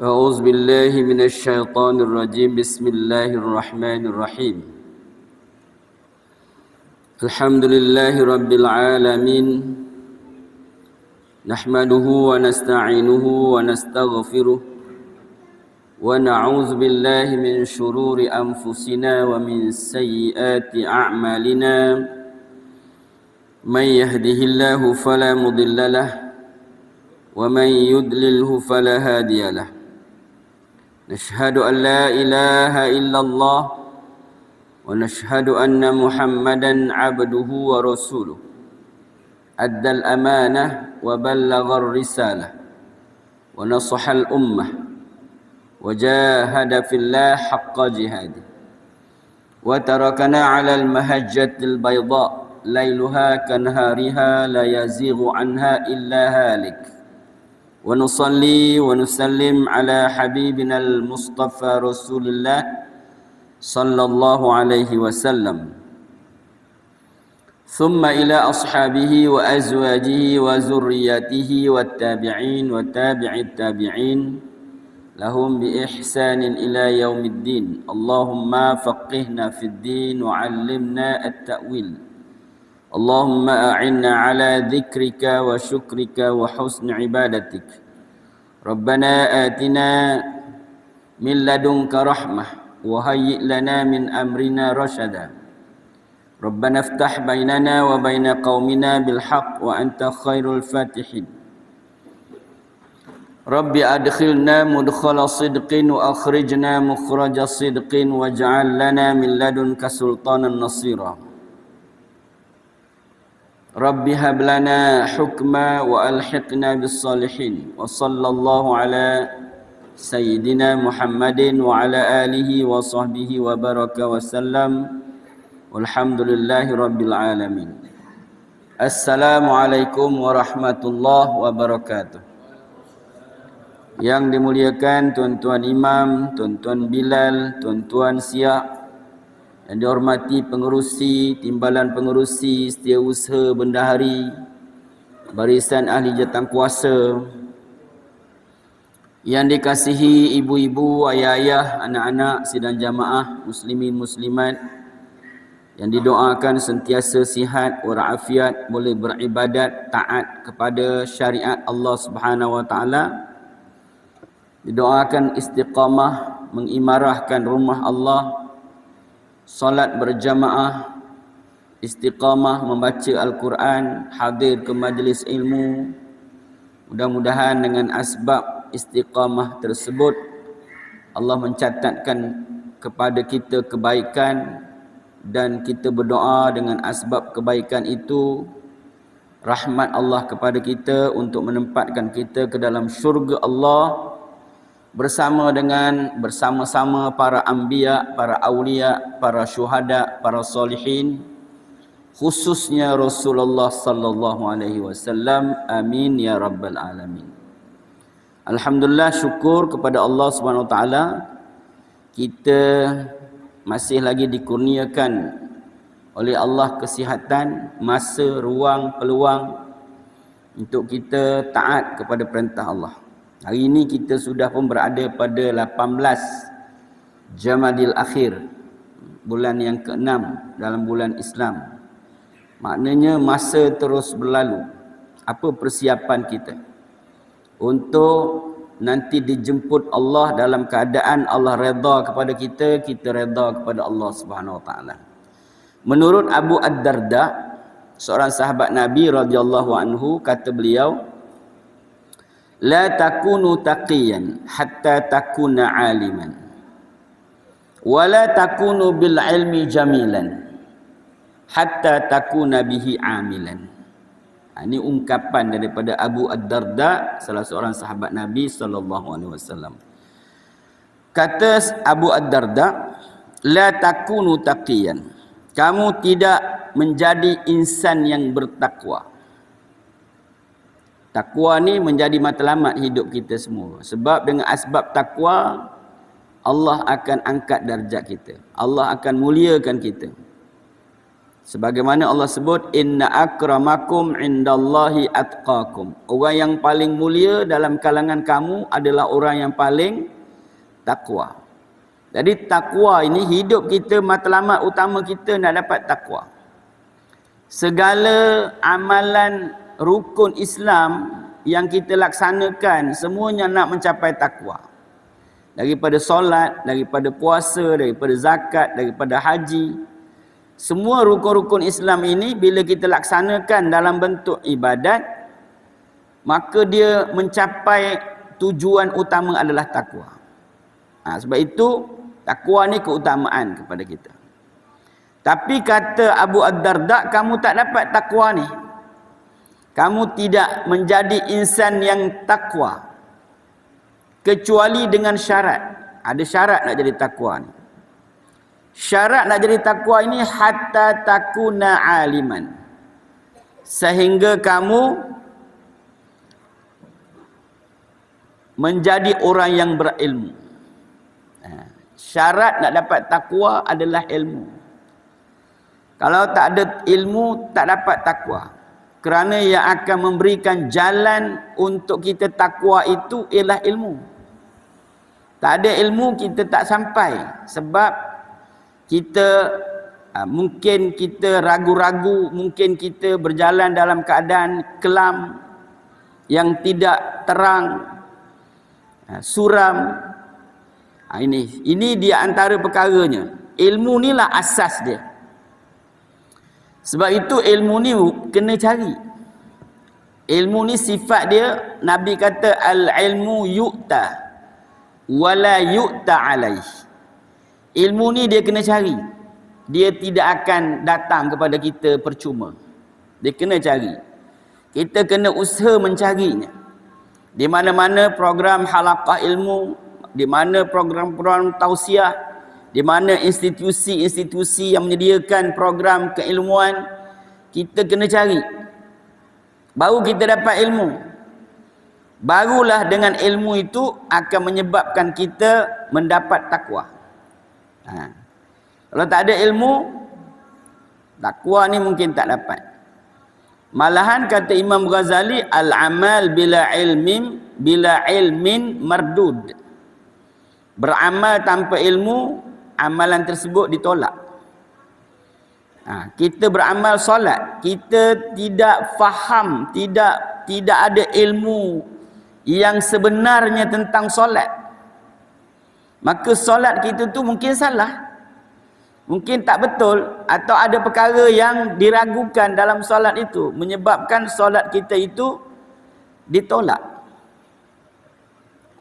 أعوذ بالله من الشيطان الرجيم. بسم الله الرحمن الرحيم. الحمد لله رب العالمين، نحمده ونستعينه ونستغفره ونعوذ بالله من شرور أنفسنا ومن سيئات أعمالنا. من يهده الله فلا مضل له ومن يضلله فلا هادي له. نشهد أن لا إله إلا الله ونشهد أن محمدا عبده ورسوله، أدى الأمانة وبلغ الرسالة ونصح الأمة وجاهد في الله حق جهاده، وتركنا على المهجة البيضاء ليلها كنهارها لا يزيغ عنها إلا هالك. ونصلي ونسلم على حبيبنا المصطفى رسول الله صلى الله عليه وسلم، ثم إلى أصحابه وأزواجه وذرياته والتابعين وتابع التابعين لهم بإحسان إلى يوم الدين. اللهم فقهنا في الدين وعلمنا التأويل. اللهم أعنا على ذكرك وشكرك وحسن عبادتك. ربنا آتنا من لدنك رحمة وهيئ لنا من أمرنا رشدا. ربنا افتح بيننا وبين قومنا بالحق وأنت خير الفاتحين. رب أدخلنا مدخل صدق وأخرجنا مخرج صدق واجعل لنا من لدنك سلطانا نصيرا. رب هب لنا حكما وألحقنا بالصالحين. وصلى الله على سيدنا محمد وعلى آله وصحبه وبارك وسلم والحمد لله رب العالمين. Assalamualaikum warahmatullahi wabarakatuh. Yang dimuliakan tuan-tuan imam, tuan-tuan Bilal, tuan-tuan Siak, yang dihormati pengerusi, timbalan pengerusi, setiausaha bendahari, barisan ahli jawatankuasa, yang dikasihi ibu-ibu, ayah-ayah, anak-anak, sidang jamaah, muslimin muslimat, yang didoakan sentiasa sihat walafiat, boleh beribadat, taat kepada syariat Allah Subhanahu wa taala. Didoakan istiqamah mengimarahkan rumah Allah, solat berjamaah, istiqamah membaca Al-Quran, hadir ke majlis ilmu. Mudah-mudahan dengan asbab istiqamah tersebut Allah mencatatkan kepada kita kebaikan, dan kita berdoa dengan asbab kebaikan itu rahmat Allah kepada kita untuk menempatkan kita ke dalam syurga Allah bersama-sama para anbiya, para awliya, para syuhada, para solihin, khususnya Rasulullah sallallahu alaihi wasallam. Amin ya rabbal alamin. Alhamdulillah, syukur kepada Allah Subhanahu wa taala, kita masih lagi dikurniakan oleh Allah kesihatan, masa, ruang, peluang untuk kita taat kepada perintah Allah. Hari ini kita sudah pun berada pada 18 Jamadil Akhir, bulan yang ke-6 dalam bulan Islam. Maknanya masa terus berlalu. Apa persiapan kita untuk nanti dijemput Allah dalam keadaan Allah redha kepada kita, kita redha kepada Allah Subhanahu wa taala. Menurut Abu Ad-Darda, seorang sahabat Nabi radhiyallahu anhu, kata beliau, la takunu taqiyan hatta takuna aliman, wa la takunu bil ilmi jamilan hatta takuna bihi amilan. Ini ungkapan daripada Abu Ad-Darda, salah seorang sahabat Nabi sallallahu alaihi wasallam. Kata Abu Ad-Darda, la takunu taqiyan, kamu tidak menjadi insan yang bertakwa. Takwa ni menjadi matlamat hidup kita semua. Sebab dengan asbab takwa, Allah akan angkat darjat kita, Allah akan muliakan kita. Sebagaimana Allah sebut, inna akramakum indallahi atqakum. Orang yang paling mulia dalam kalangan kamu adalah orang yang paling takwa. Jadi takwa ini, hidup kita, matlamat utama kita nak dapat takwa. Segala amalan rukun Islam yang kita laksanakan semuanya nak mencapai takwa. Daripada solat, daripada puasa, daripada zakat, daripada haji, semua rukun-rukun Islam ini bila kita laksanakan dalam bentuk ibadat, maka dia mencapai tujuan utama adalah takwa. Sebab itu takwa ni keutamaan kepada kita. Tapi kata Abu Ad-Darda, kamu tak dapat takwa ni, kamu tidak menjadi insan yang takwa kecuali dengan syarat. Ada syarat nak jadi takwa ni. Syarat nak jadi takwa ini hatta takuna aliman, sehingga kamu menjadi orang yang berilmu. Syarat nak dapat takwa adalah ilmu. Kalau tak ada ilmu, tak dapat takwa. Kerana yang akan memberikan jalan untuk kita takwa itu ialah ilmu. Tak ada ilmu, kita tak sampai. Sebab kita mungkin kita ragu-ragu, mungkin kita berjalan dalam keadaan kelam yang tidak terang, suram. Ini dia antara perkaranya. Ilmu ni lah asas dia. Sebab itu ilmu ni kena cari. Ilmu ni sifat dia, Nabi kata al-ilmu yu'ta wala yu'ta alaih. Ilmu ni dia kena cari. Dia tidak akan datang kepada kita percuma. Dia kena cari. Kita kena usaha mencarinya. Di mana-mana program halaqah ilmu, di mana program-program tausiah, di mana institusi-institusi yang menyediakan program keilmuan, kita kena cari. Baru kita dapat ilmu. Barulah dengan ilmu itu akan menyebabkan kita mendapat takwa. Kalau tak ada ilmu, takwa ni mungkin tak dapat. Malahan kata Imam Ghazali, al-amal bila ilmin mardud. Beramal tanpa ilmu, amalan tersebut ditolak. Kita beramal solat, kita tidak faham, tidak ada ilmu yang sebenarnya tentang solat, maka solat kita tu mungkin salah, mungkin tak betul, atau ada perkara yang diragukan dalam solat itu menyebabkan solat kita itu ditolak.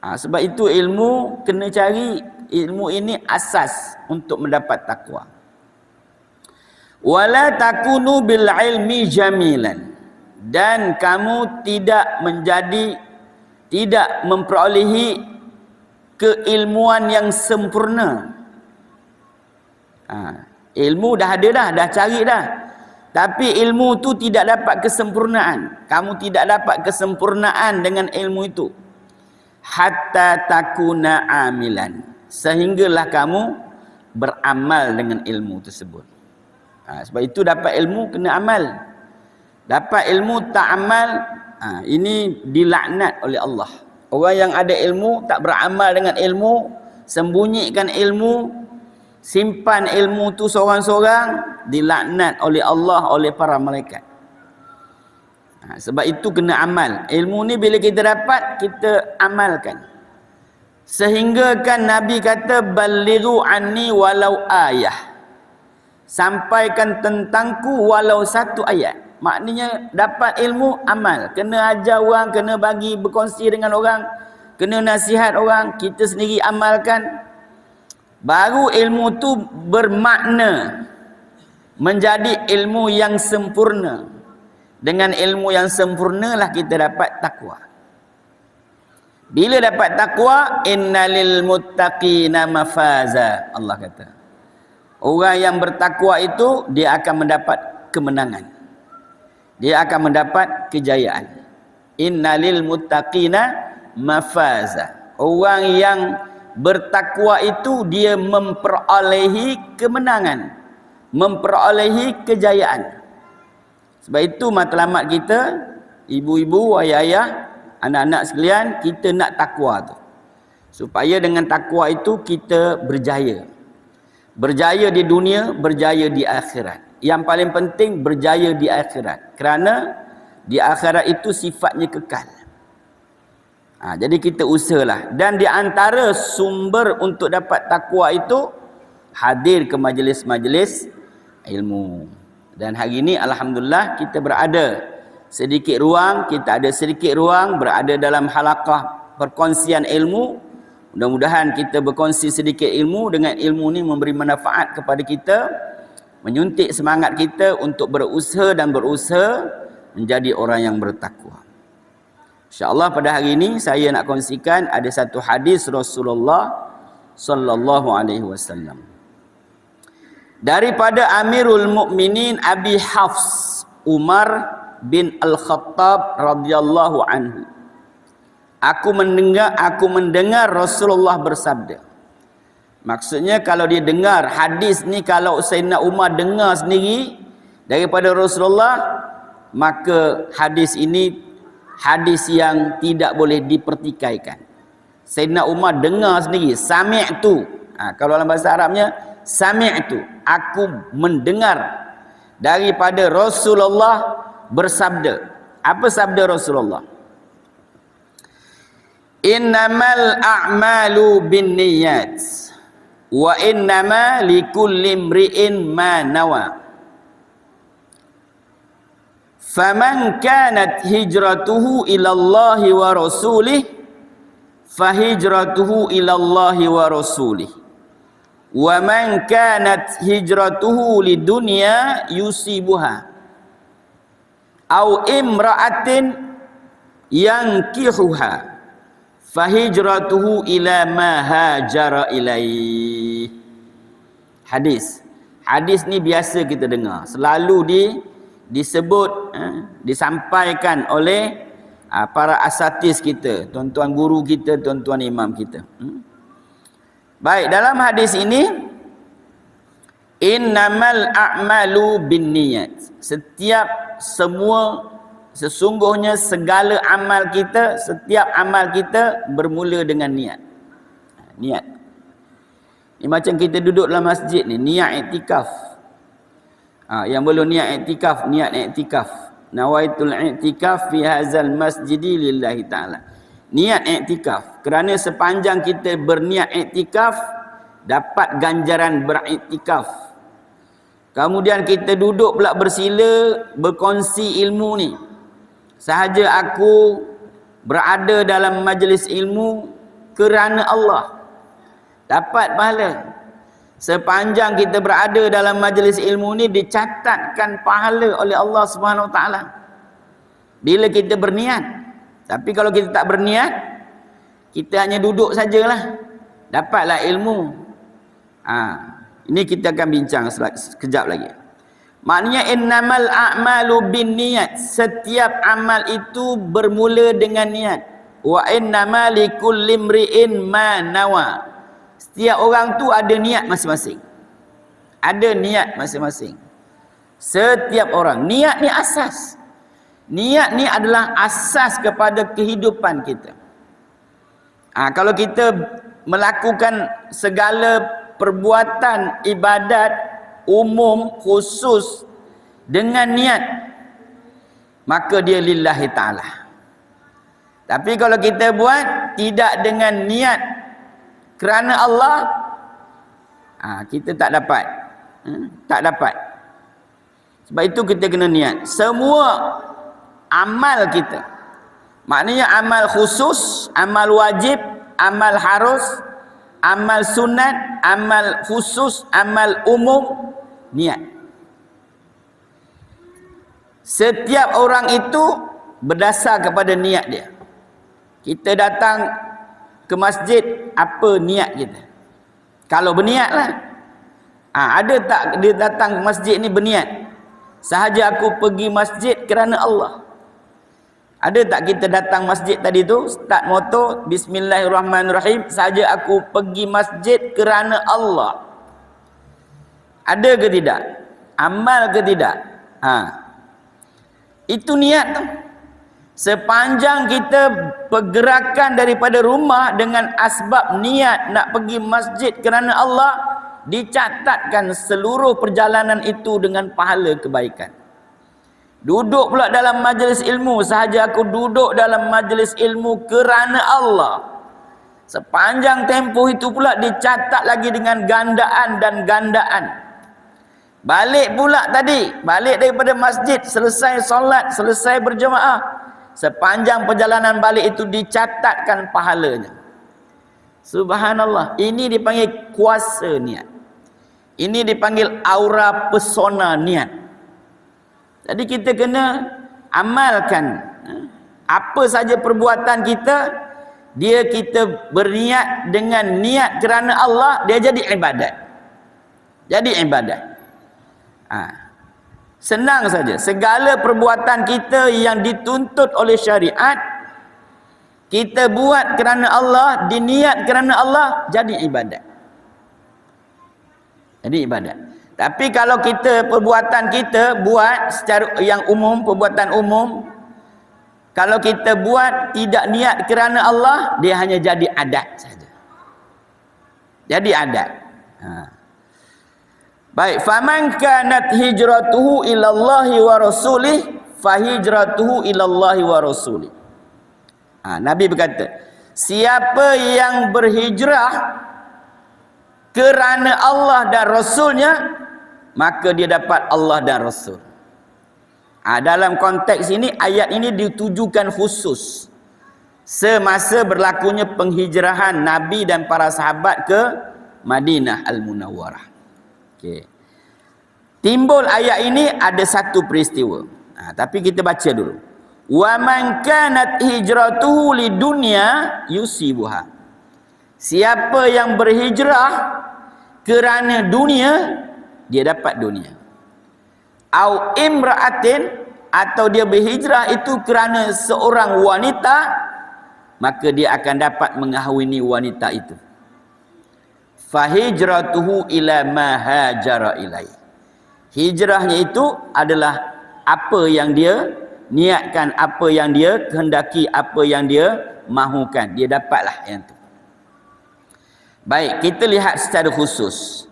Sebab itu ilmu kena cari. Ilmu ini asas untuk mendapat takwa. Wala takunu bil ilmi jamilan, dan kamu tidak memperolehi keilmuan yang sempurna. Ilmu dah ada dah cari dah. Tapi ilmu tu tidak dapat kesempurnaan. Kamu tidak dapat kesempurnaan dengan ilmu itu. Hatta takuna amilan, sehinggalah kamu beramal dengan ilmu tersebut. Sebab itu dapat ilmu kena amal. Dapat ilmu tak amal, ini dilaknat oleh Allah. Orang yang ada ilmu tak beramal dengan ilmu, sembunyikan ilmu, simpan ilmu tu seorang-seorang, dilaknat oleh Allah, oleh para malaikat. Sebab itu kena amal. Ilmu ni bila kita dapat, kita amalkan. Sehingga kan Nabi kata balighu anni walau ayah. Sampaikan tentangku walau satu ayat. Maknanya dapat ilmu, amal. Kena ajar orang, kena bagi, berkongsi dengan orang, kena nasihat orang, kita sendiri amalkan. Baru ilmu tu bermakna menjadi ilmu yang sempurna. Dengan ilmu yang sempurna lah kita dapat takwa. Bila dapat takwa, innalil muttaqina mafaza. Allah kata, orang yang bertakwa itu dia akan mendapat kemenangan. Dia akan mendapat kejayaan. Innalil muttaqina mafaza. Orang yang bertakwa itu dia memperolehi kemenangan. memperolehi kejayaan. Sebab itu matlamat kita, ibu-ibu, ayah-ayah, anak-anak sekalian, kita nak takwa tu. Supaya dengan takwa itu kita berjaya. Berjaya di dunia, berjaya di akhirat. Yang paling penting berjaya di akhirat. Kerana di akhirat itu sifatnya kekal. Jadi kita usahalah. Dan di antara sumber untuk dapat takwa itu, hadir ke majlis-majlis ilmu. Dan hari ini alhamdulillah kita berada sedikit ruang, kita ada sedikit ruang berada dalam halaqah perkongsian ilmu. Mudah-mudahan kita berkongsi sedikit ilmu, dengan ilmu ni memberi manfaat kepada kita, menyuntik semangat kita untuk berusaha dan berusaha menjadi orang yang bertakwa. InsyaAllah pada hari ini saya nak kongsikan ada satu hadis Rasulullah sallallahu alaihi wasallam. Daripada Amirul Mukminin Abi Hafs Umar bin Al-Khattab radhiyallahu anhu. Aku mendengar Rasulullah bersabda. Maksudnya kalau dia dengar hadis ni, kalau Sayyidina Umar dengar sendiri daripada Rasulullah, maka hadis ini hadis yang tidak boleh dipertikaikan. Sayyidina Umar dengar sendiri, sami'tu. Kalau dalam bahasa Arabnya sami'tu, aku mendengar daripada Rasulullah bersabda. Apa sabda Rasulullah? Innamal a'malu binniyat wa innama likulli imri'in ma nawa. Faman kanat hijratuhu ila Allah wa rasulih fahijratuhu ila Allah wa rasulih. Wa man kanat hijratuhu lidunya yusibuha au imra'atin yankihuha fahijratuhu ila ma hajara ilaih. Hadis ni biasa kita dengar, selalu disebut, disampaikan oleh para asatis kita, tuan-tuan guru kita, tuan-tuan imam kita. Baik, dalam hadis ini innamal a'malu binniyat. Sesungguhnya segala amal kita, setiap amal kita bermula dengan niat. Niat. Ini macam kita duduk dalam masjid ni, niat iktikaf. Yang belum niat iktikaf, niat iktikaf. Nawaitul iktikaf fi hadzal masjidi lillahi ta'ala. Niat iktikaf. Kerana sepanjang kita berniat iktikaf, dapat ganjaran beriktikaf. Kemudian kita duduk pula bersila, berkongsi ilmu ni. Sahaja aku berada dalam majlis ilmu kerana Allah, dapat pahala. Sepanjang kita berada dalam majlis ilmu ni, dicatatkan pahala oleh Allah Subhanahu Wa Taala. Bila kita berniat. Tapi kalau kita tak berniat, kita hanya duduk sajalah, dapatlah ilmu. Ini kita akan bincang sekejap lagi. Maknanya innamal a'malu binniyat. Setiap amal itu bermula dengan niat. Wa innama likulli imri'in ma nawa. Setiap orang tu ada niat masing-masing. Ada niat masing-masing. Setiap orang. Niat ni asas. Niat ni adalah asas kepada kehidupan kita. Kalau kita melakukan segala perbuatan ibadat umum khusus dengan niat, maka dia lillahi ta'ala. Tapi kalau kita buat tidak dengan niat kerana Allah, kita tak dapat. Tak dapat. Sebab itu kita kena niat. Semua amal kita, maknanya amal khusus, amal wajib, amal harus, amal sunat, amal khusus, amal umum, niat. Setiap orang itu berdasar kepada niat dia. Kita datang ke masjid, apa niat kita? Kalau berniatlah. Ada tak dia datang ke masjid ni berniat? Sahaja aku pergi masjid kerana Allah. Ada tak kita datang masjid tadi tu, start motor, bismillahirrahmanirrahim, saja aku pergi masjid kerana Allah? Ada ke tidak? Amal ke tidak? Itu niat tu. Sepanjang kita pergerakan daripada rumah dengan asbab niat nak pergi masjid kerana Allah, dicatatkan seluruh perjalanan itu dengan pahala kebaikan. Duduk pula dalam majlis ilmu, sahaja aku duduk dalam majlis ilmu kerana Allah, sepanjang tempoh itu pula dicatat lagi dengan gandaan dan gandaan. Balik pula tadi, balik daripada masjid, selesai solat, selesai berjemaah, sepanjang perjalanan balik itu dicatatkan pahalanya. Subhanallah, ini dipanggil kuasa niat. Ini dipanggil aura pesona niat. Jadi kita kena amalkan apa saja perbuatan kita, dia kita berniat dengan niat kerana Allah, dia jadi ibadat. Jadi ibadat. Senang saja. Segala perbuatan kita yang dituntut oleh syariat, kita buat kerana Allah, diniat kerana Allah, jadi ibadat. Jadi ibadat. Tapi kalau kita, perbuatan kita buat secara yang umum, perbuatan umum, kalau kita buat tidak niat kerana Allah, dia hanya jadi adat saja. Jadi adat. Baik, faman kanat hijratuhu ilallahi wa rasulih fa hijratuhu ilallahi wa rasulih. Nabi berkata, siapa yang berhijrah kerana Allah dan Rasulnya, maka dia dapat Allah dan Rasul. Dalam konteks ini, ayat ini ditujukan khusus semasa berlakunya penghijrahan Nabi dan para sahabat ke Madinah Al-Munawwarah. Okay. Timbul ayat ini ada satu peristiwa. Tapi kita baca dulu. Wa man kanat hijratuhu lidunya yusibuha. Siapa yang berhijrah kerana dunia, dia dapat dunia. Au imra'atin, atau dia berhijrah itu kerana seorang wanita, maka dia akan dapat mengahwini wanita itu. Fahijratuhu ila ma hajara ilai. Hijrahnya itu adalah apa yang dia niatkan, apa yang dia kehendaki, apa yang dia mahukan, dia dapatlah yang itu. Baik, kita lihat secara khusus.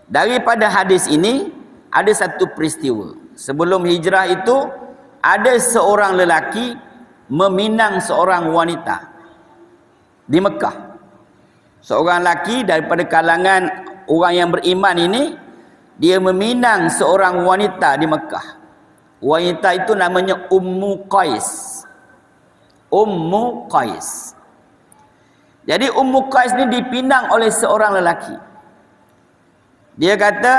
Daripada hadis ini ada satu peristiwa. Sebelum hijrah itu ada seorang lelaki meminang seorang wanita di Mekah. Seorang lelaki daripada kalangan orang yang beriman ini, dia meminang seorang wanita di Mekah. Wanita itu namanya Ummu Qais. Ummu Qais. Jadi Ummu Qais ni dipinang oleh seorang lelaki. Dia kata,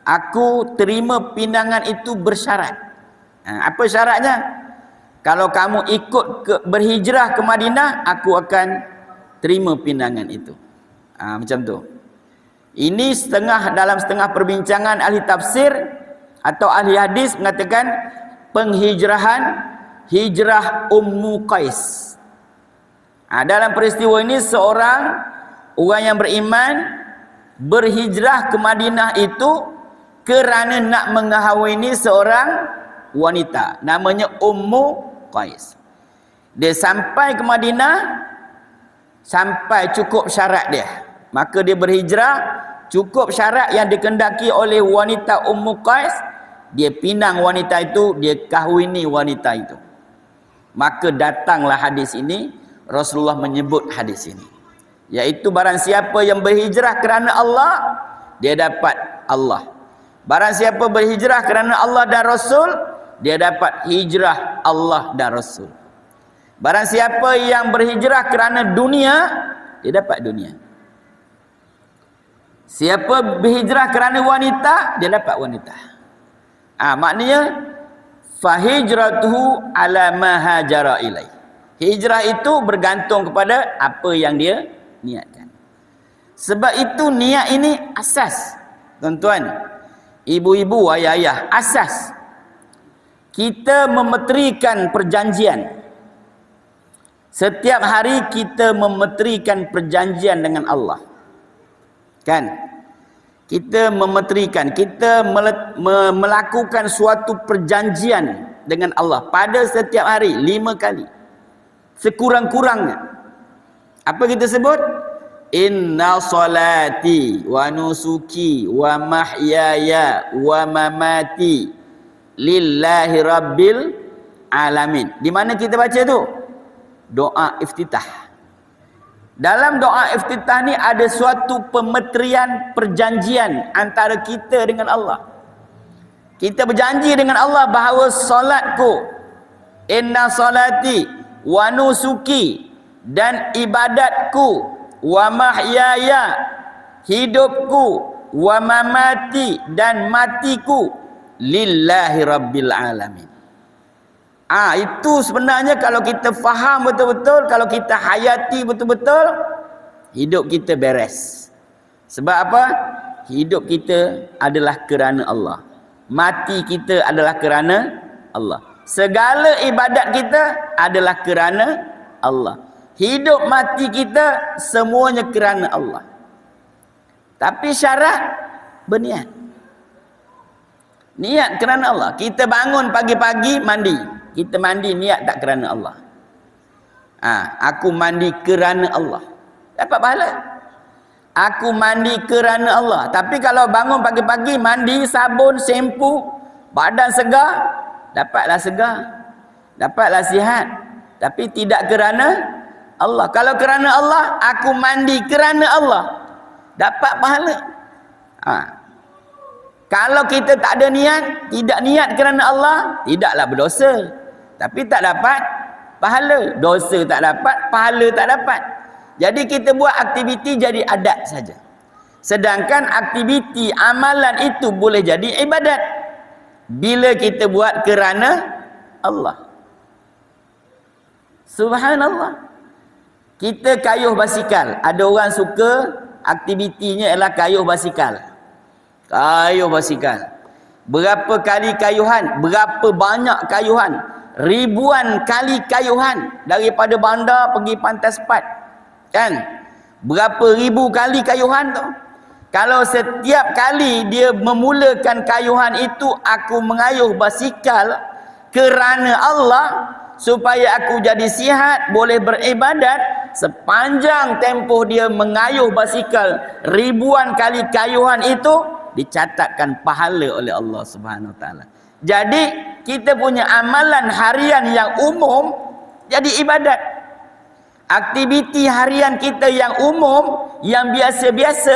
aku terima pinangan itu bersyarat. Apa syaratnya? Kalau kamu ikut berhijrah ke Madinah, aku akan terima pinangan itu. Macam tu. Ini dalam setengah perbincangan ahli tafsir atau ahli hadis mengatakan hijrah Ummu Qais. Dalam peristiwa ini seorang orang yang beriman berhijrah ke Madinah itu kerana nak mengahwini seorang wanita namanya Ummu Qais. Dia sampai ke Madinah, sampai cukup syarat dia, maka dia berhijrah, cukup syarat yang dikehendaki oleh wanita Ummu Qais, dia pinang wanita itu, dia kahwini wanita itu. Maka datanglah hadis ini, Rasulullah menyebut hadis ini, iaitu barang siapa yang berhijrah kerana Allah, dia dapat Allah. Barang siapa berhijrah kerana Allah dan Rasul, dia dapat hijrah Allah dan Rasul. Barang siapa yang berhijrah kerana dunia, dia dapat dunia. Siapa berhijrah kerana wanita, dia dapat wanita. Maknanya fahijratuhu ala ma hajara ilai. Hijrah itu bergantung kepada apa yang dia niatkan. Sebab itu niat ini asas. Tuan-tuan, ibu-ibu, ayah-ayah, asas. Kita memeterikan perjanjian. Setiap hari kita memeterikan perjanjian dengan Allah. Kan? kita memeterikan, kita melakukan suatu perjanjian dengan Allah pada setiap hari 5 kali sekurang-kurangnya. Apa kita sebut? Inna salati wa nusuki wa mahyaya wa mamati lillahi rabbil alamin. Di mana kita baca tu? Doa iftitah. Dalam doa iftitah ni ada suatu pemeterian perjanjian antara kita dengan Allah. Kita berjanji dengan Allah bahawa solatku, inna salati wa nusuki, dan ibadatku, wa mahyaya, hidupku, wa mamati, dan matiku, lillahi rabbil alamin. Itu sebenarnya kalau kita faham betul-betul, kalau kita hayati betul-betul, hidup kita beres. Sebab apa? Hidup kita adalah kerana Allah. Mati kita adalah kerana Allah. Segala ibadat kita adalah kerana Allah. Hidup mati kita semuanya kerana Allah. Tapi syarat berniat. Niat kerana Allah. Kita bangun pagi-pagi mandi. Kita mandi niat tak kerana Allah. Aku mandi kerana Allah. Dapat pahala. Aku mandi kerana Allah. Tapi kalau bangun pagi-pagi mandi, sabun, sempu, badan segar, dapatlah segar, dapatlah sihat. Tapi tidak kerana Allah. Kalau kerana Allah, aku mandi kerana Allah, dapat pahala. Kalau kita tak ada niat, tidak niat kerana Allah, tidaklah berdosa, tapi tak dapat pahala. Dosa tak dapat, pahala tak dapat. Jadi kita buat aktiviti jadi adat saja. Sedangkan aktiviti amalan itu boleh jadi ibadat bila kita buat kerana Allah. Subhanallah. Kita kayuh basikal. Ada orang suka aktivitinya ialah kayuh basikal. Kayuh basikal. Berapa kali kayuhan? Berapa banyak kayuhan? Ribuan kali kayuhan. Daripada bandar pergi Pantai Sepat. Kan? Berapa ribu kali kayuhan tu? Kalau setiap kali dia memulakan kayuhan itu, aku mengayuh basikal kerana Allah, supaya aku jadi sihat, boleh beribadat, sepanjang tempoh dia mengayuh basikal ribuan kali kayuhan itu, dicatatkan pahala oleh Allah Subhanahu Wa Taala. Jadi kita punya amalan harian yang umum jadi ibadat. Aktiviti harian kita yang umum, yang biasa-biasa,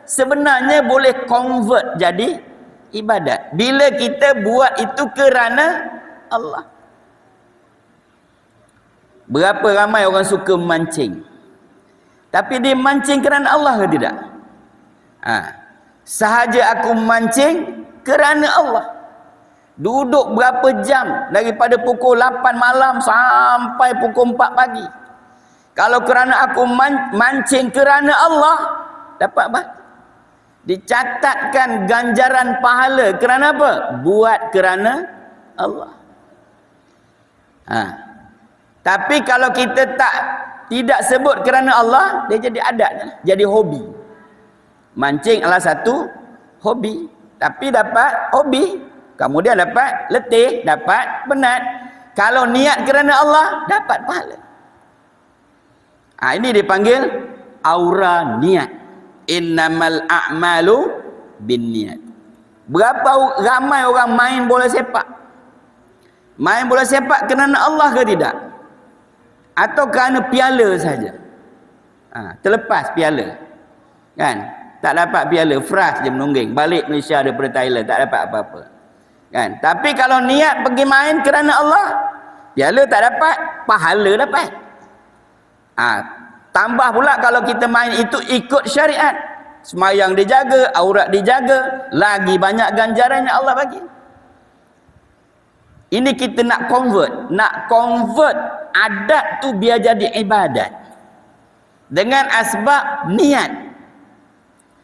sebenarnya boleh convert jadi ibadat bila kita buat itu kerana Allah. Berapa ramai orang suka memancing, tapi dia mancing kerana Allah ke tidak? Sahaja aku memancing kerana Allah. Duduk berapa jam, daripada pukul 8 malam sampai pukul 4 pagi. Kalau kerana aku mancing kerana Allah, dapat apa? Dicatatkan ganjaran pahala. Kerana apa? Buat kerana Allah. Tapi kalau kita tidak sebut kerana Allah, dia jadi adat, jadi hobi. Mancing adalah satu hobi, tapi dapat hobi, kemudian dapat letih, dapat penat. Kalau niat kerana Allah, dapat pahala. Ini dipanggil aura niat. Innamal a'malu binniat. Berapa ramai orang main bola sepak? Main bola sepak kerana Allah ke tidak? Atau kerana piala saja? Terlepas piala, kan? Tak dapat piala, frust je menungging, balik Malaysia daripada Thailand, tak dapat apa-apa, kan? Tapi kalau niat pergi main kerana Allah, piala tak dapat, pahala dapat. Tambah pula kalau kita main itu ikut syariat, semayang dijaga, aurat dijaga, lagi banyak ganjaran yang Allah bagi. Ini kita nak convert adat tu biar jadi ibadat dengan asbab niat.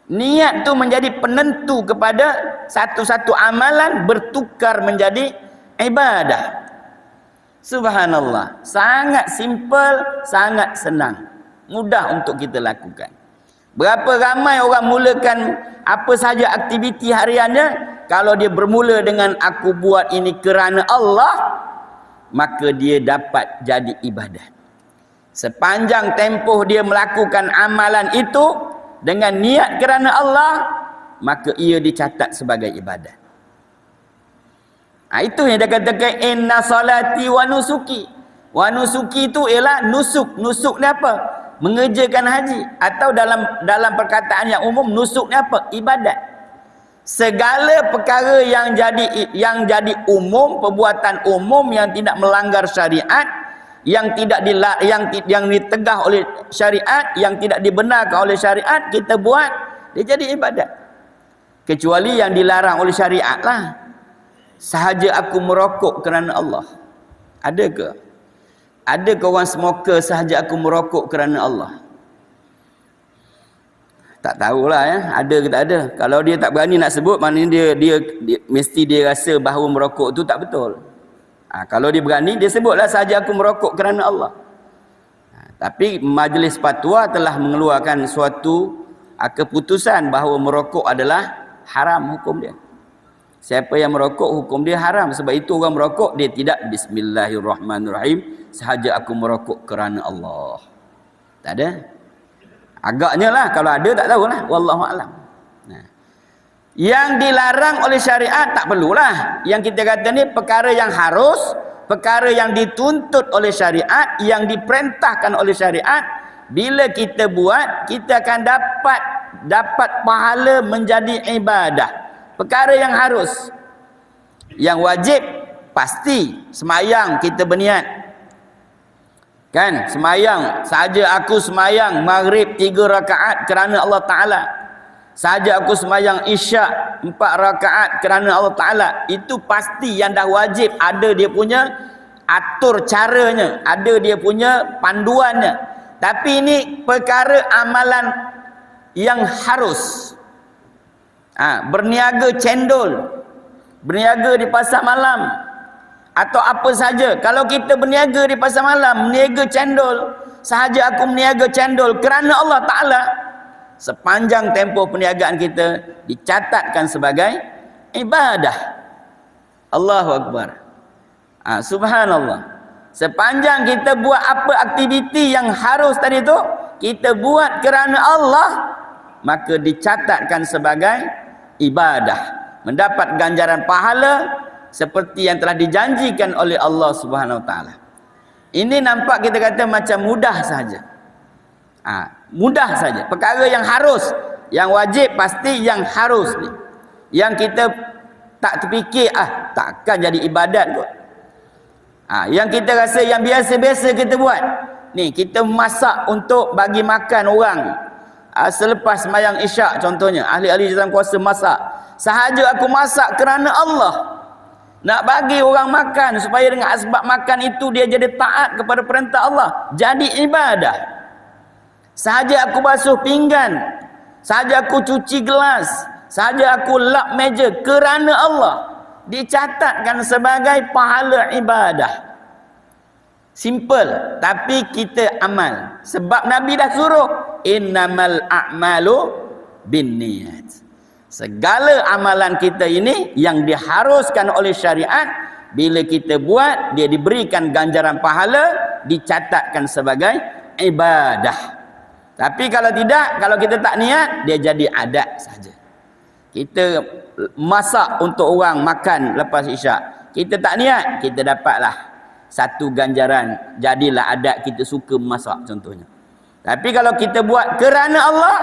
Niat tu menjadi penentu kepada satu-satu amalan bertukar menjadi ibadah. Subhanallah, sangat simple, sangat senang, mudah untuk kita lakukan. Berapa ramai orang mulakan apa saja aktiviti hariannya, kalau dia bermula dengan aku buat ini kerana Allah, maka dia dapat jadi ibadat. Sepanjang tempoh dia melakukan amalan itu dengan niat kerana Allah, maka ia dicatat sebagai ibadat. Itu yang dia katakan inna salati wa nusuki. Wa nusuki itu ialah nusuk. Nusuk ni apa? Mengerjakan haji. Atau dalam perkataan yang umum, nusuk ni apa? Ibadat. Segala perkara yang jadi umum, perbuatan umum yang tidak melanggar syariat, yang ditegah oleh syariat, yang tidak dibenarkan oleh syariat, kita buat, dia jadi ibadat. Kecuali yang dilarang oleh syariat lah. Sahaja aku merokok kerana Allah. Ada ke? Ada ke orang smoker sahaja aku merokok kerana Allah? Tak tahulah ya, ada ke tak ada. Kalau dia tak berani nak sebut, maknanya dia mesti dia rasa bahawa merokok tu tak betul. Kalau dia berani, dia sebutlah sahaja aku merokok kerana Allah. Tapi majlis fatwa telah mengeluarkan suatu keputusan bahawa merokok adalah haram hukum dia. Siapa yang merokok hukum dia haram. Sebab itu orang merokok dia tidak bismillahirrahmanirrahim, sahaja aku merokok kerana Allah. Tak ada. Agaknya lah, kalau ada tak tahulah, wallahu alam. Yang dilarang oleh syariat tak perlulah. Yang kita kata ni perkara yang harus, perkara yang dituntut oleh syariat, yang diperintahkan oleh syariat. Bila kita buat, kita akan dapat pahala menjadi ibadah. Perkara yang harus. Yang wajib pasti semayang kita berniat. Kan? Semayang, sahaja aku semayang maghrib 3 rakaat kerana Allah Ta'ala. Sahaja aku semayang isyak 4 rakaat kerana Allah Ta'ala. Itu pasti yang dah wajib. Ada dia punya atur caranya, ada dia punya panduannya. Tapi ini perkara amalan yang harus. Berniaga cendol, berniaga di pasar malam, atau apa saja. Kalau kita berniaga di pasar malam, berniaga cendol, sahaja aku berniaga cendol kerana Allah Ta'ala, sepanjang tempoh perniagaan kita dicatatkan sebagai ibadah. Allahu Akbar. Subhanallah. Sepanjang kita buat apa aktiviti yang harus tadi tu, kita buat kerana Allah, maka dicatatkan sebagai ibadah, mendapat ganjaran pahala seperti yang telah dijanjikan oleh Allah Subhanahu Wa Taala. Ini nampak kita kata macam mudah saja. Mudah saja. Perkara yang harus, yang wajib pasti yang harus ni. Yang kita tak terfikir, takkan jadi ibadat kot. Yang kita rasa yang biasa-biasa kita buat. Ni kita masak untuk bagi makan orang. Selepas sembahyang isyak contohnya, ahli-ahli jalan kuasa masak. Sahaja aku masak kerana Allah. Nak bagi orang makan supaya dengan asbab makan itu dia jadi taat kepada perintah Allah, jadi ibadah. Sahaja aku basuh pinggan, sahaja aku cuci gelas, sahaja aku lap meja kerana Allah, dicatatkan sebagai pahala ibadah. Simple, tapi kita amal. Sebab Nabi dah suruh, innamal a'malu binniyat. Segala amalan kita ini yang diharuskan oleh syariat, bila kita buat, dia diberikan ganjaran pahala, dicatatkan sebagai ibadah. Tapi kalau tidak, kalau kita tak niat, dia jadi adat saja. Kita masak untuk orang makan lepas isyak, kita tak niat, kita dapatlah satu ganjaran, jadilah adat kita suka memasak contohnya. Tapi kalau kita buat kerana Allah,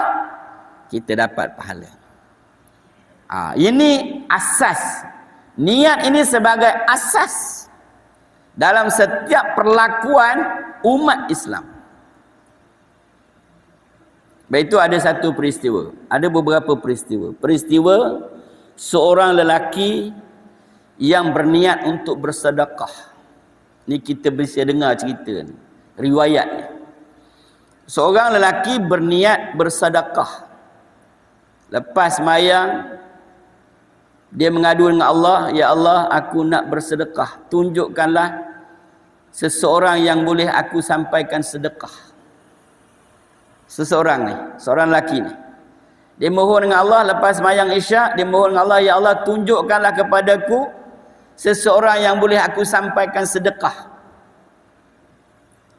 kita dapat pahala. Ini asas. Niat ini sebagai asas dalam setiap perlakuan umat Islam. Baik, itu ada satu peristiwa. Ada beberapa peristiwa. Peristiwa seorang lelaki yang berniat untuk bersedekah. Ni kita bisa dengar cerita ni, riwayatnya. Seorang lelaki berniat bersedekah. Lepas sembahyang, dia mengadu dengan Allah, ya Allah, aku nak bersedekah. Tunjukkanlah seseorang yang boleh aku sampaikan sedekah. Seseorang ni, seorang lelaki ni, dia mohon dengan Allah lepas sembahyang Isyak, dia mohon dengan Allah, ya Allah tunjukkanlah kepadaku seseorang yang boleh aku sampaikan sedekah.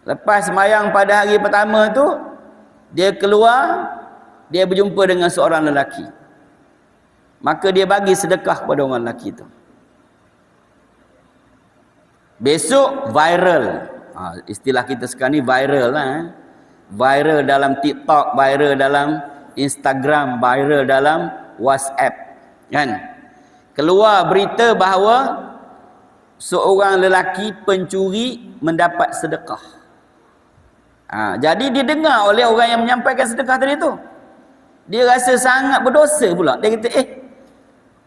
Lepas sembahyang pada hari pertama tu, dia keluar, dia berjumpa dengan seorang lelaki. Maka dia bagi sedekah kepada orang lelaki tu. Besok viral. Istilah kita sekarang ni viral lah. Viral dalam TikTok, viral dalam Instagram, viral dalam WhatsApp. Kan? Keluar berita bahawa seorang lelaki pencuri mendapat sedekah. Jadi dia dengar oleh orang yang menyampaikan sedekah tadi tu. Dia rasa sangat berdosa pula. Dia kata,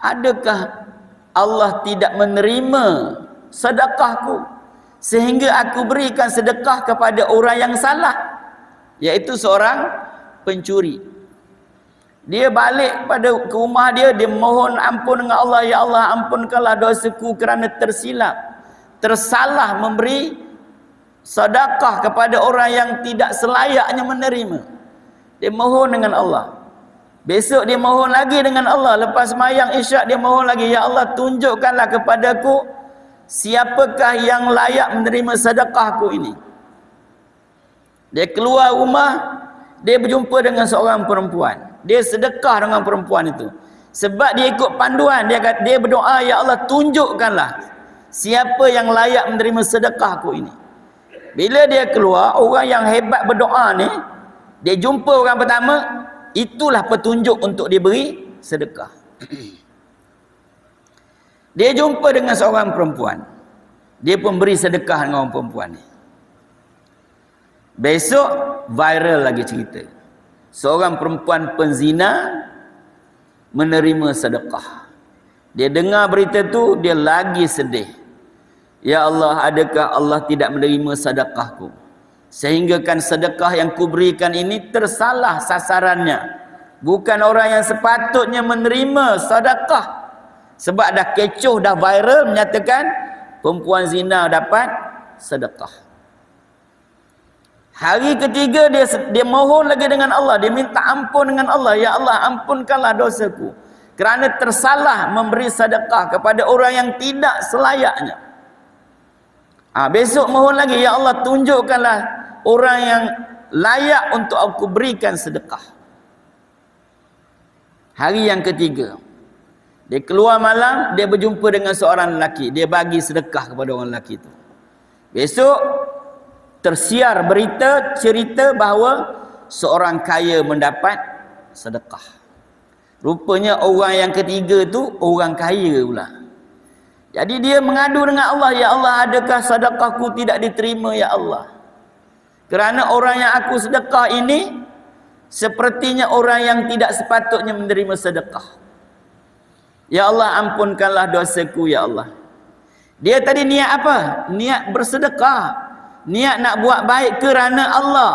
adakah Allah tidak menerima sedekahku sehingga aku berikan sedekah kepada orang yang salah, iaitu seorang pencuri. Dia balik ke rumah dia, dia mohon ampun dengan Allah, ya Allah ampunkanlah dosaku kerana tersalah memberi sedekah kepada orang yang tidak selayaknya menerima. Dia mohon dengan Allah. Besok dia mohon lagi dengan Allah. Lepas sembahyang Isyak dia mohon lagi, ya Allah tunjukkanlah kepadaku siapakah yang layak menerima sedekahku ini. Dia keluar rumah, dia berjumpa dengan seorang perempuan. Dia sedekah dengan perempuan itu. Sebab dia ikut panduan, dia berdoa, ya Allah tunjukkanlah siapa yang layak menerima sedekahku ini. Bila dia keluar, orang yang hebat berdoa ni, dia jumpa orang pertama, itulah petunjuk untuk dia beri sedekah. Dia jumpa dengan seorang perempuan, dia pun beri sedekah dengan orang perempuan ni. Besok viral lagi cerita, seorang perempuan penzina menerima sedekah. Dia dengar berita tu, dia lagi sedih. Ya Allah, adakah Allah tidak menerima sedekahku sehingga kan sedekah yang kuberikan ini tersalah sasarannya, bukan orang yang sepatutnya menerima sedekah. Sebab dah kecoh, dah viral menyatakan perempuan zina dapat sedekah. Hari ketiga dia mohon lagi dengan Allah, dia minta ampun dengan Allah, ya Allah ampunkanlah dosaku kerana tersalah memberi sedekah kepada orang yang tidak selayaknya. Besok mohon lagi, ya Allah tunjukkanlah orang yang layak untuk aku berikan sedekah. Hari yang ketiga, dia keluar malam, dia berjumpa dengan seorang lelaki, dia bagi sedekah kepada orang lelaki itu. Besok tersiar berita cerita bahawa seorang kaya mendapat sedekah. Rupanya orang yang ketiga tu orang kaya pula. Jadi dia mengadu dengan Allah, ya Allah adakah sedekahku tidak diterima ya Allah, kerana orang yang aku sedekah ini sepertinya orang yang tidak sepatutnya menerima sedekah. Ya Allah ampunkanlah dosaku ya Allah. Dia tadi niat apa? Niat bersedekah, niat nak buat baik kerana Allah.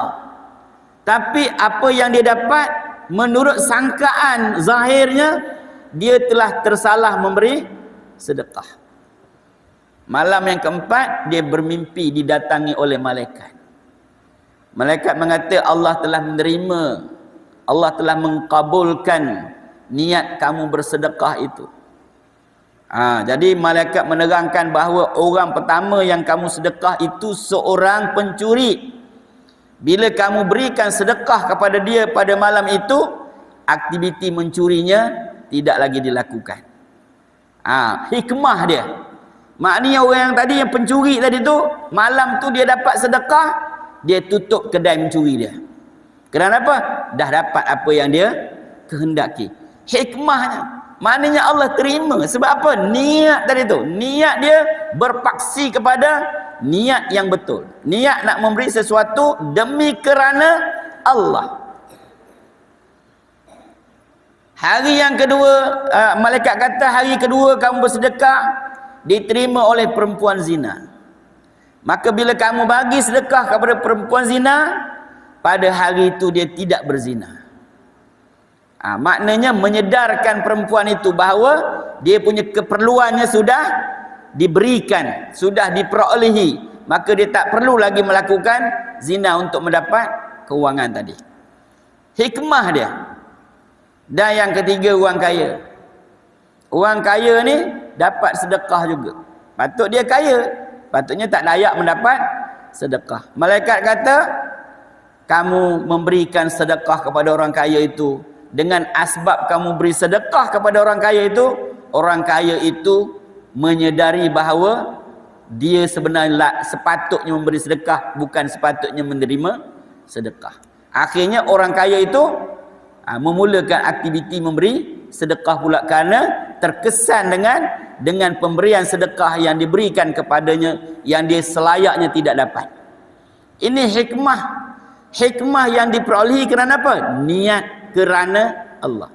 Tapi apa yang dia dapat, menurut sangkaan zahirnya, dia telah tersalah memberi sedekah. Malam yang keempat, dia bermimpi didatangi oleh malaikat. Malaikat mengata Allah telah menerima, Allah telah mengkabulkan niat kamu bersedekah itu. Jadi malaikat menerangkan bahawa orang pertama yang kamu sedekah itu seorang pencuri. Bila kamu berikan sedekah kepada dia pada malam itu, aktiviti mencurinya tidak lagi dilakukan. Hikmah dia. Maknanya orang yang tadi, yang pencuri tadi tu, malam tu dia dapat sedekah, dia tutup kedai mencuri dia. Kerana apa? Dah dapat apa yang dia kehendaki. Hikmahnya, maknanya Allah terima. Sebab apa? Niat tadi tu, niat dia berpaksi kepada niat yang betul. Niat nak memberi sesuatu demi kerana Allah. Hari yang kedua, malaikat kata hari kedua kamu bersedekah diterima oleh perempuan zina. Maka bila kamu bagi sedekah kepada perempuan zina, pada hari itu dia tidak berzina. Maknanya menyedarkan perempuan itu bahawa dia punya keperluannya sudah diberikan, sudah diperolehi, maka dia tak perlu lagi melakukan zina untuk mendapat kewangan tadi. Hikmah dia. Dan yang ketiga, orang kaya. Orang kaya ni dapat sedekah juga. Patut dia kaya, patutnya tak layak mendapat sedekah. Malaikat kata, kamu memberikan sedekah kepada orang kaya itu, dengan asbab kamu beri sedekah kepada orang kaya itu menyedari bahawa dia sebenarnya sepatutnya memberi sedekah, bukan sepatutnya menerima sedekah. Akhirnya orang kaya itu memulakan aktiviti memberi sedekah pula, kerana terkesan dengan pemberian sedekah yang diberikan kepadanya yang dia selayaknya tidak dapat. Ini hikmah yang diperolehi kerana apa? Niat kerana Allah.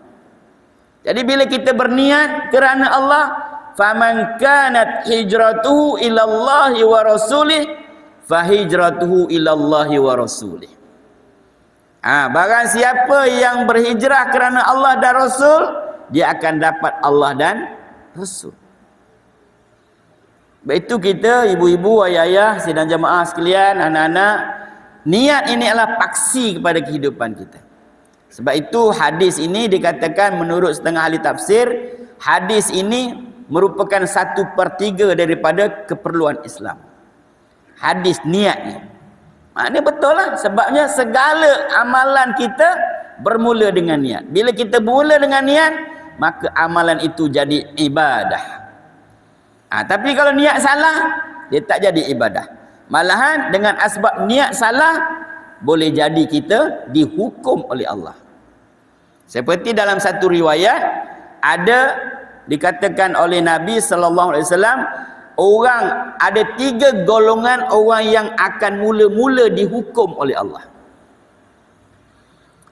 Jadi bila kita berniat kerana Allah, faman kanat hijratuhu ila Allah wa rasulih fa hijratuhu ila Allah wa rasulih. Barang siapa yang berhijrah kerana Allah dan Rasul, dia akan dapat Allah dan Rasul. Baik itu kita, ibu-ibu, ayah-ayah, sidang jemaah sekalian, anak-anak, niat ini adalah paksi kepada kehidupan kita. Sebab itu hadis ini dikatakan menurut setengah ahli tafsir, hadis ini merupakan 1/3 daripada keperluan Islam. Hadis niat ni. Maknanya betul lah, sebabnya segala amalan kita bermula dengan niat. Bila kita bermula dengan niat, maka amalan itu jadi ibadah. Tapi kalau niat salah, dia tak jadi ibadah. Malahan dengan asbab niat salah, boleh jadi kita dihukum oleh Allah. Seperti dalam satu riwayat, ada dikatakan oleh Nabi SAW, orang ada 3 golongan orang yang akan mula-mula dihukum oleh Allah.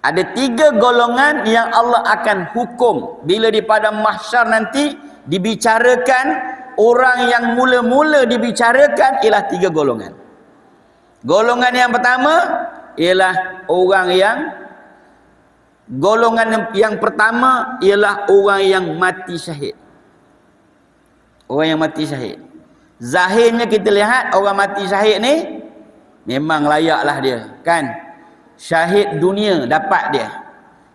Ada 3 golongan yang Allah akan hukum. Bila di padang mahsyar nanti dibicarakan, orang yang mula-mula dibicarakan ialah 3 golongan. Golongan yang pertama ialah orang yang mati syahid. Orang yang mati syahid. Zahirnya kita lihat orang mati syahid ni memang layaklah dia, kan? Syahid dunia dapat dia.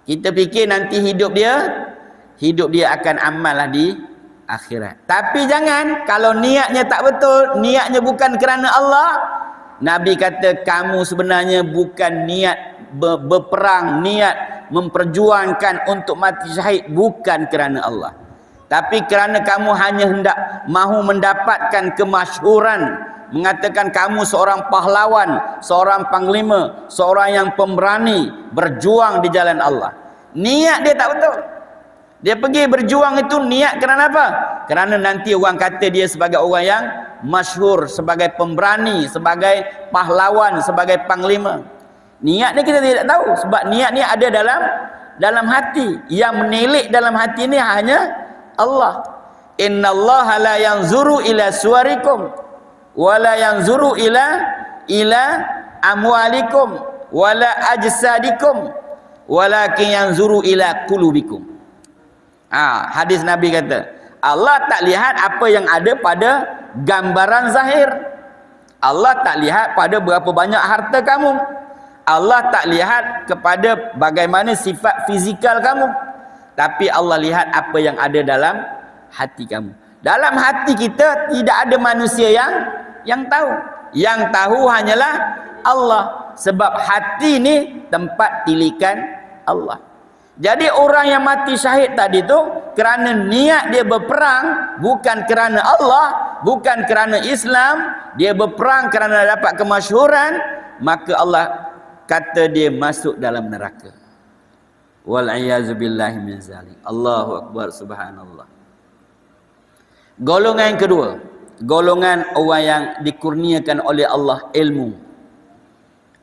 Kita fikir nanti hidup dia akan amal lah di akhirat. Tapi jangan, kalau niatnya tak betul, niatnya bukan kerana Allah, Nabi kata kamu sebenarnya bukan niat berperang, niat memperjuangkan untuk mati syahid bukan kerana Allah. Tapi kerana kamu hanya hendak mahu mendapatkan kemasyhuran, mengatakan kamu seorang pahlawan, seorang panglima, seorang yang pemberani berjuang di jalan Allah. Niat dia tak betul. Dia pergi berjuang itu niat kerana apa? Kerana nanti orang kata dia sebagai orang yang masyhur, sebagai pemberani, sebagai pahlawan, sebagai panglima. Niat ni kita tidak tahu, sebab niat ni ada dalam hati. Yang menilik dalam hati ni hanya Allah. Innallaha la yanzuru ila suwarikum wa la yanzuru ila amwalikum wa la ajsadikum walakin yanzuru ila qulubikum. Hadis Nabi kata, Allah tak lihat apa yang ada pada gambaran zahir. Allah tak lihat pada berapa banyak harta kamu. Allah tak lihat kepada bagaimana sifat fizikal kamu. Tapi Allah lihat apa yang ada dalam hati kamu. Dalam hati kita tidak ada manusia yang tahu. Yang tahu hanyalah Allah. Sebab hati ni tempat tilikan Allah. Jadi orang yang mati syahid tadi tu, kerana niat dia berperang bukan kerana Allah, bukan kerana Islam, dia berperang kerana dapat kemasyhuran, maka Allah kata dia masuk dalam neraka. Wal'iyazu billahi min zalik. Allahu akbar, subhanallah. Golongan yang kedua, golongan orang yang dikurniakan oleh Allah ilmu.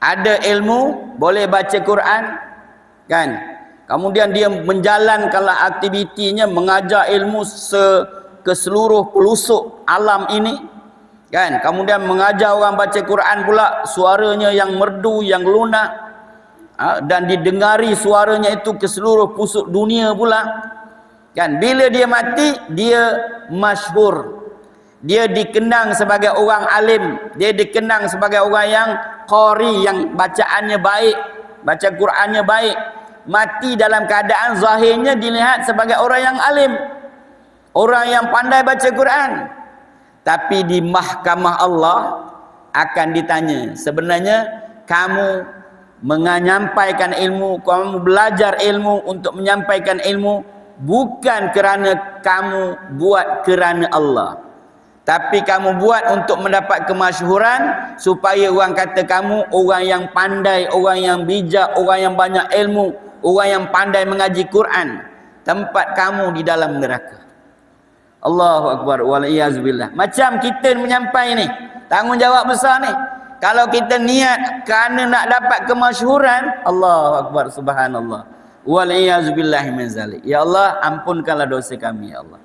Ada ilmu, boleh baca Quran, kan? Kemudian dia menjalankanlah aktivitinya, mengajar ilmu ke seluruh pelosok alam ini, kan? Kemudian mengajar orang baca Quran pula, suaranya yang merdu, yang lunak, dan didengari suaranya itu ke seluruh pusuk dunia pula, kan? Bila dia mati, dia masyhur, dia dikenang sebagai orang alim, dia dikenang sebagai orang yang qari, yang bacaannya baik, baca Qurannya baik. mati dalam keadaan zahirnya dilihat sebagai orang yang alim, orang yang pandai baca Quran. Tapi di mahkamah Allah akan ditanya, sebenarnya kamu menyampaikan ilmu, kamu belajar ilmu untuk menyampaikan ilmu bukan kerana kamu buat kerana Allah, tapi kamu buat untuk mendapat kemasyhuran supaya orang kata kamu orang yang pandai, orang yang bijak, orang yang banyak ilmu, orang yang pandai mengaji Quran. Tempat kamu di dalam neraka. Allahu Akbar, wal-iyazubillah. Macam kita menyampai ni, tanggungjawab besar ni. Kalau kita niat kerana nak dapat kemasyhuran, Allahu Akbar, subhanallah, wal-iyazubillah min zalik. Ya Allah, ampunkanlah dosa kami, ya Allah.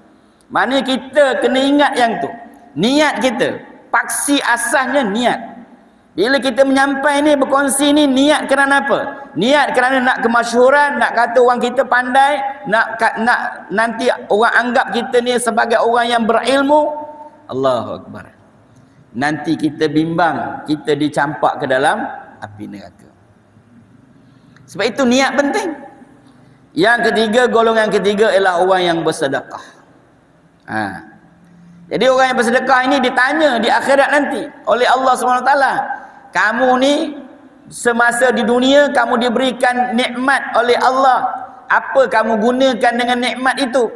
Mana kita kena ingat yang tu. Niat kita, paksi asasnya niat. Bila kita menyampai ni, berkongsi ni, niat kerana apa? Niat kerana nak kemasyhuran, nak kata orang kita pandai, nak nanti orang anggap kita ni sebagai orang yang berilmu. Allahu Akbar. Nanti kita bimbang, kita dicampak ke dalam api neraka. Sebab itu niat penting. Yang ketiga, golongan ketiga ialah orang yang bersedekah. Jadi orang yang bersedekah ini ditanya di akhirat nanti oleh Allah SWT. Kamu ni semasa di dunia kamu diberikan nikmat oleh Allah, apa kamu gunakan dengan nikmat itu?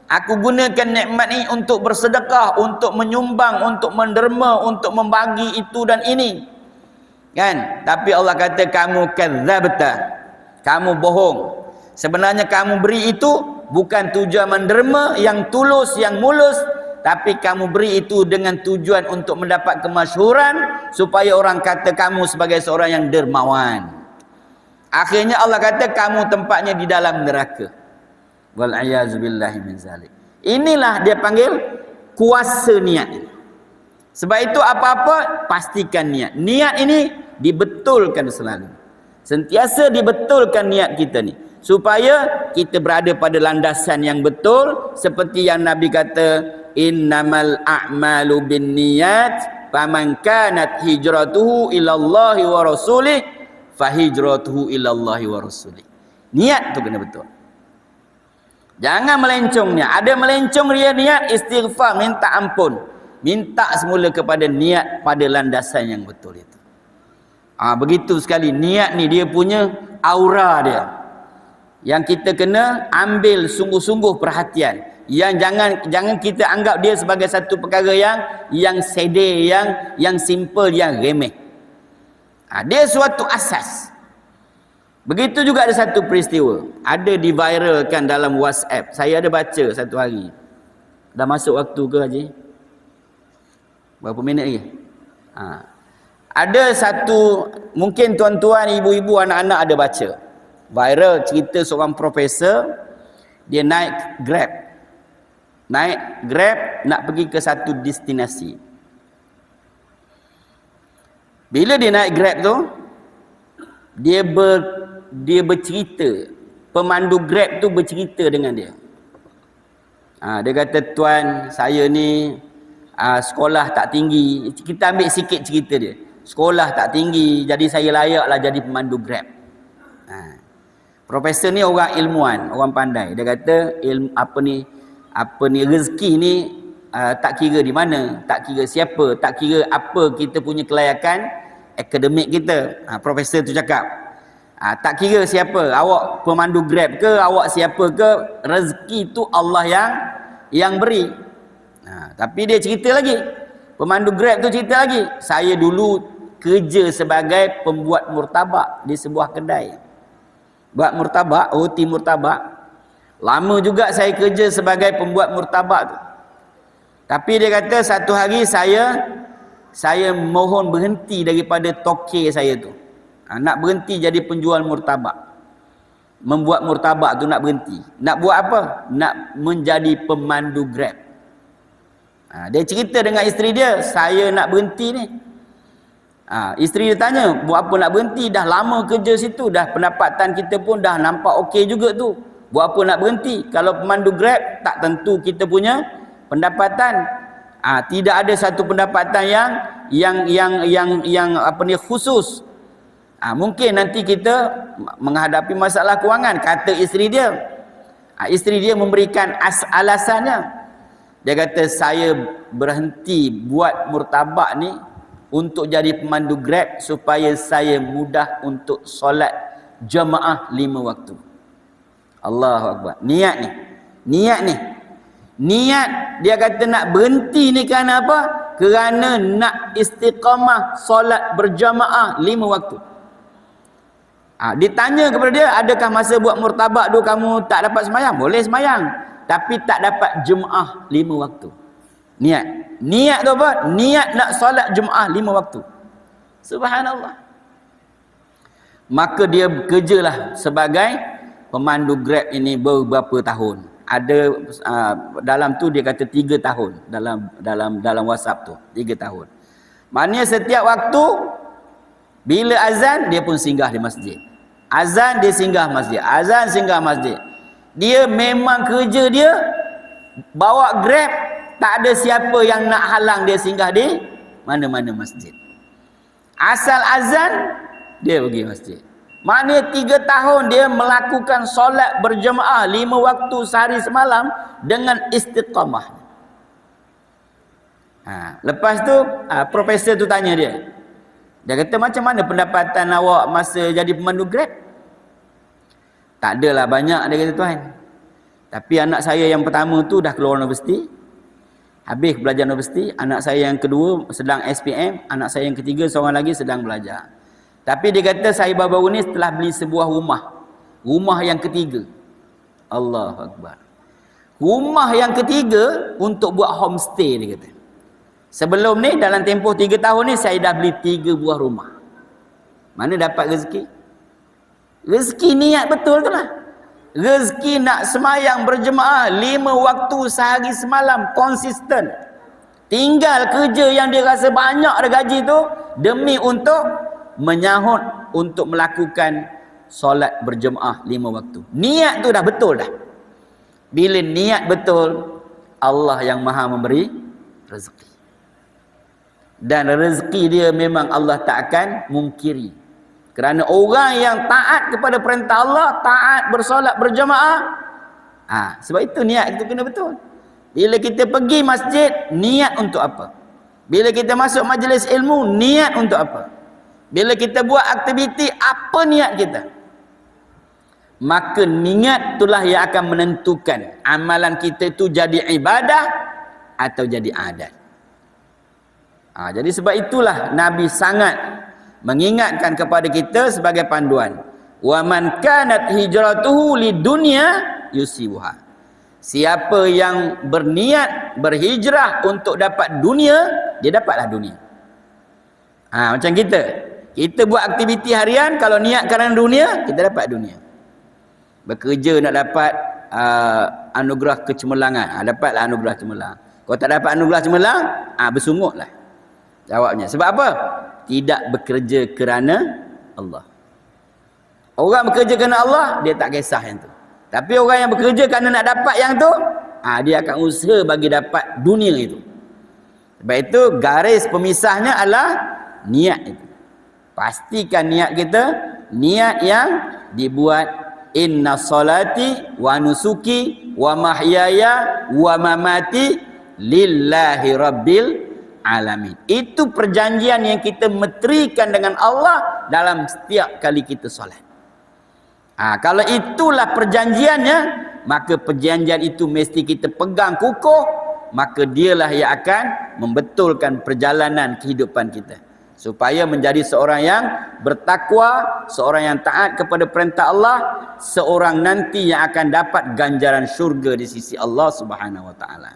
Aku gunakan nikmat ini untuk bersedekah, untuk menyumbang, untuk menderma, untuk membagi itu dan ini. Kan? Tapi Allah kata kamu kadzabta. Kamu bohong. Sebenarnya kamu beri itu bukan tujuan menderma yang tulus, yang mulus, tapi kamu beri itu dengan tujuan untuk mendapat kemasyhuran supaya orang kata kamu sebagai seorang yang dermawan. Akhirnya Allah kata kamu tempatnya di dalam neraka. Wal-iyazubillahi min zalik. Inilah dia panggil kuasa niat. Sebab itu apa-apa pastikan niat. Niat ini dibetulkan selalu. Sentiasa dibetulkan niat kita ni supaya kita berada pada landasan yang betul, seperti yang Nabi kata, innamal a'malu binniyat faman kanat hijratuhu ilallahi wa rasulih fahijratuhu ilallahi wa rasulih. Niat tu kena betul. Jangan melencong niat. Ada melencong dia niat, istighfar, minta ampun. Minta semula kepada niat pada landasan yang betul itu. Begitu sekali niat ni dia punya aura dia, yang kita kena ambil sungguh-sungguh perhatian. Yang jangan kita anggap dia sebagai satu perkara yang sedih, yang simple, yang remeh. Dia suatu asas. Begitu juga ada satu peristiwa, ada diviralkan dalam WhatsApp. Saya ada baca satu hari. Dah masuk waktu ke Haji? Berapa minit lagi? Ada satu, mungkin tuan-tuan, ibu-ibu, anak-anak ada baca. Viral cerita seorang profesor, dia naik Grab. Nak pergi ke satu destinasi. Bila dia naik Grab tu, dia bercerita, pemandu Grab tu bercerita dengan dia. Dia kata, tuan, saya ni sekolah tak tinggi. Kita ambil sikit cerita dia. Sekolah tak tinggi, jadi saya layaklah jadi pemandu Grab. Profesor ni orang ilmuwan, orang pandai. Dia kata apa ni rezeki ni tak kira di mana, tak kira siapa, tak kira apa kita punya kelayakan akademik kita. Profesor tu cakap, tak kira siapa, awak pemandu Grab ke, awak siapa ke, rezeki tu Allah yang beri. Tapi dia cerita lagi, pemandu Grab tu cerita lagi, saya dulu kerja sebagai pembuat murtabak di sebuah kedai. Buat murtabak, roti murtabak. Lama juga saya kerja sebagai pembuat murtabak tu. Tapi dia kata satu hari saya mohon berhenti daripada toke saya tu. Nak berhenti jadi penjual murtabak. Membuat murtabak tu nak berhenti. Nak buat apa? Nak menjadi pemandu Grab. Dia cerita dengan isteri dia, saya nak berhenti ni. Isteri dia tanya, buat apa nak berhenti? Dah lama kerja situ, dah pendapatan kita pun dah nampak okey juga tu. Buat apa nak berhenti? Kalau pemandu Grab, tak tentu kita punya pendapatan. Tidak ada satu pendapatan yang apa ni khusus. Mungkin nanti kita menghadapi masalah kewangan, kata isteri dia. Isteri dia memberikan alasannya. Dia kata, saya berhenti buat murtabak ni untuk jadi pemandu Grab supaya saya mudah untuk solat jemaah 5 waktu. Allahu Akbar. Niat ni. Niat dia kata nak berhenti ni kerana apa? Kerana nak istiqamah solat berjamaah 5 waktu. Ditanya kepada dia, adakah masa buat murtabak tu kamu tak dapat semayang? Boleh semayang, tapi tak dapat jemaah 5 waktu. Niat tu apa? Niat nak solat jemaah 5 waktu. Subhanallah. Maka dia bekerjalah sebagai pemandu Grab ini beberapa tahun. Ada dalam tu dia kata 3 tahun dalam WhatsApp tu, 3 tahun. Maknanya setiap waktu bila azan dia pun singgah di masjid. Azan dia singgah masjid. Azan singgah masjid. Dia memang kerja dia bawa Grab, tak ada siapa yang nak halang dia singgah di mana-mana masjid. Asal azan dia pergi masjid. Maknanya 3 tahun dia melakukan solat berjemaah 5 waktu sehari semalam dengan istiqamah. Lepas tu profesor tu tanya dia. Dia kata, macam mana pendapatan awak masa jadi pemandu Grab? Tak adalah banyak, dia kata, tuan. Tapi anak saya yang pertama tu dah keluar universiti, habis belajar universiti. Anak saya yang kedua sedang SPM. Anak saya yang ketiga seorang lagi sedang belajar. Tapi dia kata, saya baru-baru ni setelah beli sebuah rumah. Rumah yang ketiga. Allahu Akbar. Rumah yang ketiga untuk buat homestay, dia kata. Sebelum ni dalam tempoh 3 tahun ni saya dah beli 3 buah rumah. Mana dapat rezeki? Rezeki niat betul tu lah. Rezeki nak semayang berjemaah 5 waktu sehari semalam konsisten. Tinggal kerja yang dia rasa banyak ada gaji tu demi untuk menyahut untuk melakukan solat berjemaah 5 waktu. Niat tu dah betul dah. Bila niat betul, Allah yang maha memberi rezeki. Dan rezeki dia memang Allah tak akan mungkiri. Kerana orang yang taat kepada perintah Allah, taat bersolat berjamaah, sebab itu niat itu kena betul. Bila kita pergi masjid, niat untuk apa? Bila kita masuk majlis ilmu, niat untuk apa? Bila kita buat aktiviti, apa niat kita? Maka niat itulah yang akan menentukan amalan kita itu jadi ibadah atau jadi adat. Jadi sebab itulah Nabi sangat mengingatkan kepada kita sebagai panduan. Wa man kanat hijratuhu lidunya yusibuha. Siapa yang berniat berhijrah untuk dapat dunia, dia dapatlah dunia. Macam kita buat aktiviti harian, kalau niat kerana dunia, kita dapat dunia. Bekerja nak dapat anugerah kecemerlangan, dapatlah anugerah cemerlang. Kalau tak dapat anugerah cemerlang, bersungguhlah. Jawabnya. Sebab apa? Tidak bekerja kerana Allah. Orang bekerja kerana Allah, dia tak kisah yang tu. Tapi orang yang bekerja kerana nak dapat yang tu, dia akan usaha bagi dapat dunia itu. Sebab itu garis pemisahnya adalah niat itu. Pastikan niat kita, niat yang dibuat inna salati wa nusuki wa mahyaya wa mamati lillahi rabbil alamin. Itu perjanjian yang kita meterikan dengan Allah dalam setiap kali kita solat. Kalau itulah perjanjiannya, maka perjanjian itu mesti kita pegang kukuh, maka dialah yang akan membetulkan perjalanan kehidupan kita supaya menjadi seorang yang bertakwa, seorang yang taat kepada perintah Allah, seorang nanti yang akan dapat ganjaran syurga di sisi Allah Subhanahu wa taala.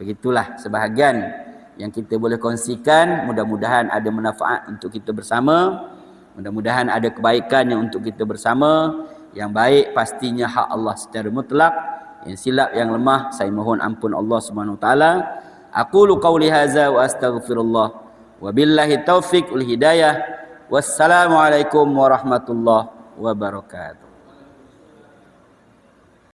Begitulah sebahagian yang kita boleh kongsikan. Mudah-mudahan ada manfaat untuk kita bersama. Mudah-mudahan ada kebaikan yang untuk kita bersama. Yang baik pastinya hak Allah secara mutlak. Yang silap, yang lemah, saya mohon ampun Allah Subhanahu wa taala. Aqulu qauli hadza wa astaghfirullah. Wabillahi taufiq wal hidayah. Wassalamualaikum warahmatullahi wabarakatuh.